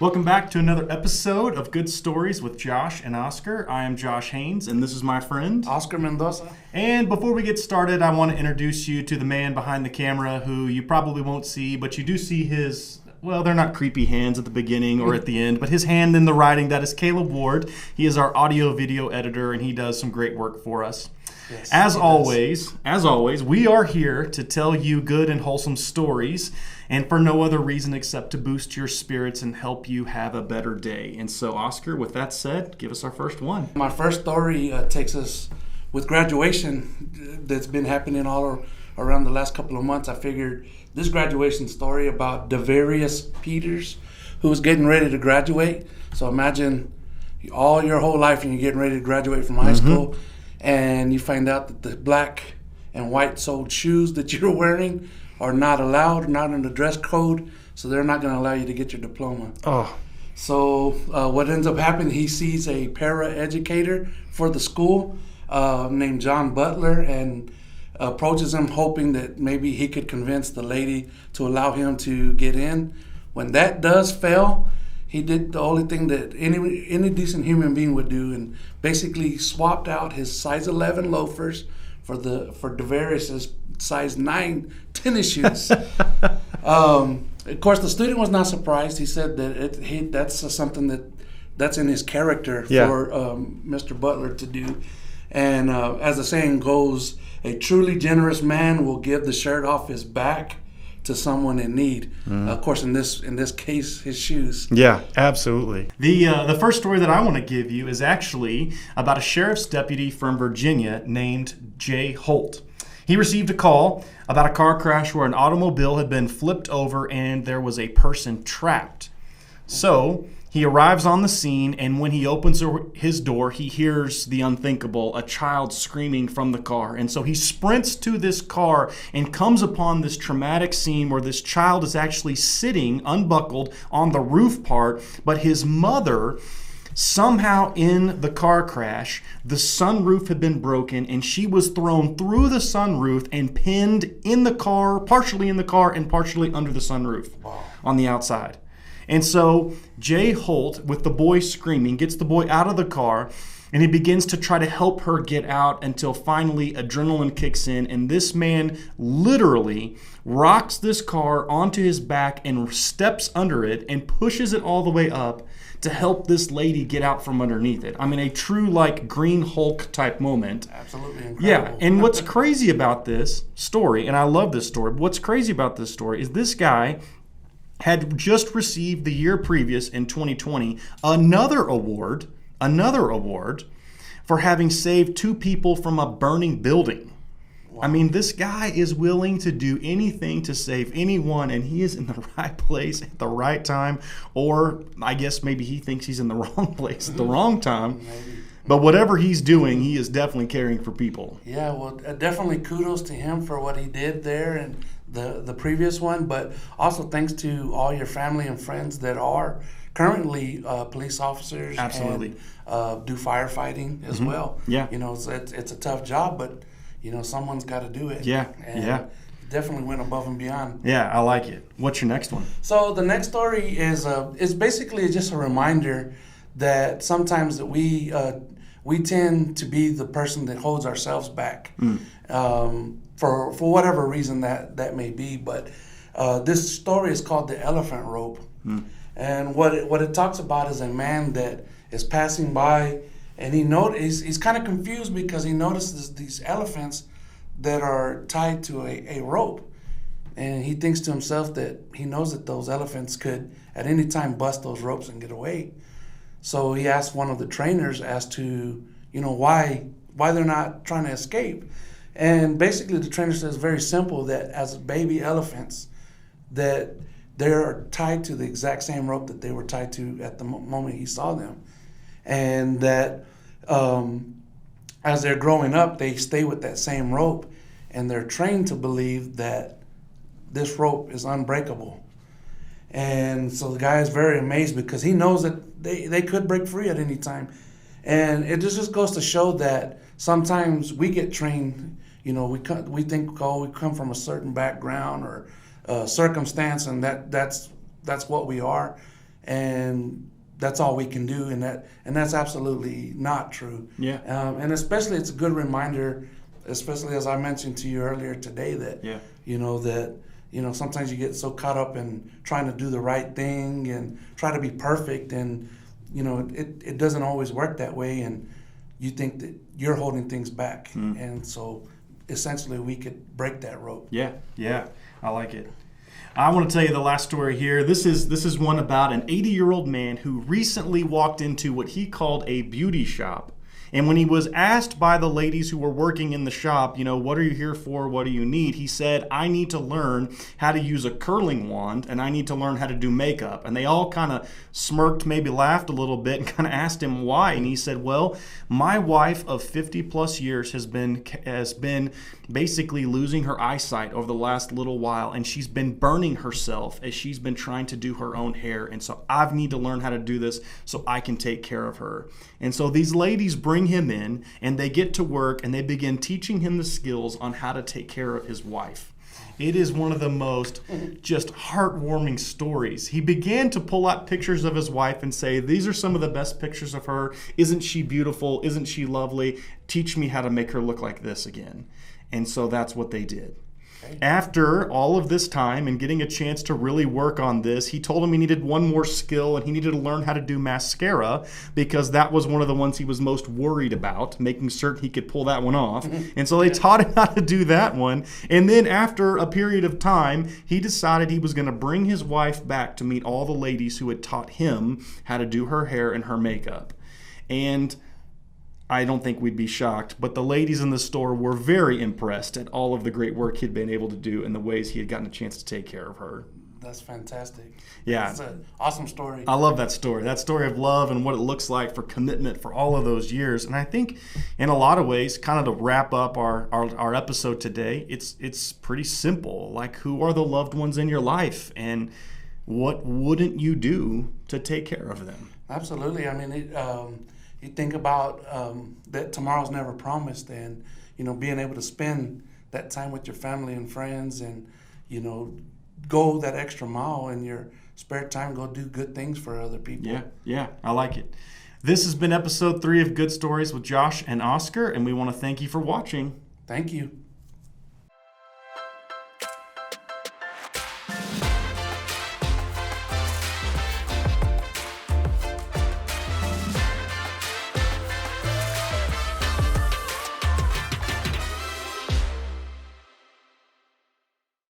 Welcome back to another episode of Good Stories with Josh and Oscar. I am Josh Haynes, and this is my friend Oscar Mendoza. And before we get started, I want to introduce you to the man behind the camera who you probably won't see, but you do see his, well, they're not creepy hands at the beginning or at the end, but his hand in the writing. That is Caleb Ward. He is our audio video editor, and he does some great work for us. Yes, As always, we are here to tell you good and wholesome stories, and for no other reason except to boost your spirits and help you have a better day. And so, Oscar, with that said, give us our first one. My first story takes us with graduation that's been happening all around the last couple of months. I figured this graduation story about Devarius Peters, who was getting ready to graduate. So imagine all your whole life and you're getting ready to graduate from high school, and you find out that the black and white soled shoes that you're wearing are not allowed, not in the dress code, so they're not going to allow you to get your diploma. Oh. So what ends up happening, he sees a para-educator for the school named John Butler and approaches him hoping that maybe he could convince the lady to allow him to get in. When that does fail, he did the only thing that any decent human being would do and basically swapped out his size 11 loafers for Devarius's size 9 tennis shoes. Of course, the student was not surprised. He said that that's something that's in his character for Mr. Butler to do. And as the saying goes, a truly generous man will give the shirt off his back to someone in need. Of course, in this case, his shoes. Yeah, absolutely. The first story that I want to give you is actually about a sheriff's deputy from Virginia named Jay Holt. He received a call about a car crash where an automobile had been flipped over and there was a person trapped. So he arrives on the scene, and when he opens his door, he hears the unthinkable, a child screaming from the car. And so he sprints to this car and comes upon this traumatic scene where this child is actually sitting unbuckled on the roof part, but his mother, somehow in the car crash, the sunroof had been broken and she was thrown through the sunroof and pinned in the car, partially in the car and partially under the sunroof on the outside. And so Jay Holt, with the boy screaming, gets the boy out of the car, and he begins to try to help her get out until finally adrenaline kicks in, and this man literally rocks this car onto his back and steps under it and pushes it all the way up to help this lady get out from underneath it. I mean, a true like Green Hulk type moment. Absolutely incredible. Yeah, and what's crazy about this story, and I love this story, but what's crazy about this story is this guy had just received the year previous in 2020 another award for having saved 2 people from a burning building. Wow. I mean, this guy is willing to do anything to save anyone, and he is in the right place at the right time, or I guess maybe he thinks he's in the wrong place at the wrong time. Maybe. But whatever he's doing, he is definitely caring for people. Yeah, well, definitely kudos to him for what he did there and the previous one, but also thanks to all your family and friends that are currently police officers. Absolutely. And do firefighting as well. Yeah. You know, it's a tough job, but, you know, someone's got to do it. Yeah, and definitely went above and beyond. Yeah, I like it. What's your next one? So the next story is basically just a reminder that sometimes that we tend to be the person that holds ourselves back for whatever reason that may be. But this story is called The Elephant Rope. And what it talks about is a man that is passing by, and he's kind of confused because he notices these elephants that are tied to a rope. And he thinks to himself that he knows that those elephants could at any time bust those ropes and get away. So he asked one of the trainers as to, you know, why they're not trying to escape. And basically the trainer says very simple, that as baby elephants, that they're tied to the exact same rope that they were tied to at the moment he saw them. And that as they're growing up, they stay with that same rope, and they're trained to believe that this rope is unbreakable. And so the guy is very amazed because he knows that they could break free at any time. And it just goes to show that sometimes we get trained, you know, we think, oh, we come from a certain background or circumstance, and that's what we are. and that's all we can do, and that's absolutely not true. Yeah. And especially it's a good reminder, especially as I mentioned to you earlier today, that Yeah. sometimes you get so caught up in trying to do the right thing and try to be perfect, and it doesn't always work that way, and you think that you're holding things back. And so essentially we could break that rope. Yeah, I like it. I want to tell you the last story here. This is one about an 80-year-old man who recently walked into what he called a beauty shop. And when he was asked by the ladies who were working in the shop, what are you here for? What do you need? He said, I need to learn how to use a curling wand, and I need to learn how to do makeup. And they all kind of smirked, maybe laughed a little bit, and kind of asked him why. And he said, well, my wife of 50 plus years has been basically losing her eyesight over the last little while, and she's been burning herself as she's been trying to do her own hair. And so I need to learn how to do this so I can take care of her. And so these ladies bring him in, and they get to work, and they begin teaching him the skills on how to take care of his wife. It is one of the most just heartwarming stories. He began to pull out pictures of his wife and say, these are some of the best pictures of her. Isn't she beautiful? Isn't she lovely? Teach me how to make her look like this again. And so that's what they did. After all of this time and getting a chance to really work on this, he told him he needed one more skill, and he needed to learn how to do mascara, because that was one of the ones he was most worried about, making certain he could pull that one off. And so they taught him how to do that one. And then after a period of time, he decided he was going to bring his wife back to meet all the ladies who had taught him how to do her hair and her makeup. And I don't think we'd be shocked, but the ladies in the store were very impressed at all of the great work he'd been able to do and the ways he had gotten a chance to take care of her. That's fantastic. Yeah. It's an awesome story. I love that story of love and what it looks like for commitment for all of those years. And I think in a lot of ways, kind of to wrap up our episode today, it's pretty simple. Like, who are the loved ones in your life, and what wouldn't you do to take care of them? Absolutely. I mean, you think about that tomorrow's never promised, and being able to spend that time with your family and friends, and go that extra mile in your spare time, go do good things for other people. Yeah, I like it. This has been episode 3 of Good Stories with Josh and Oscar, and we want to thank you for watching. Thank you.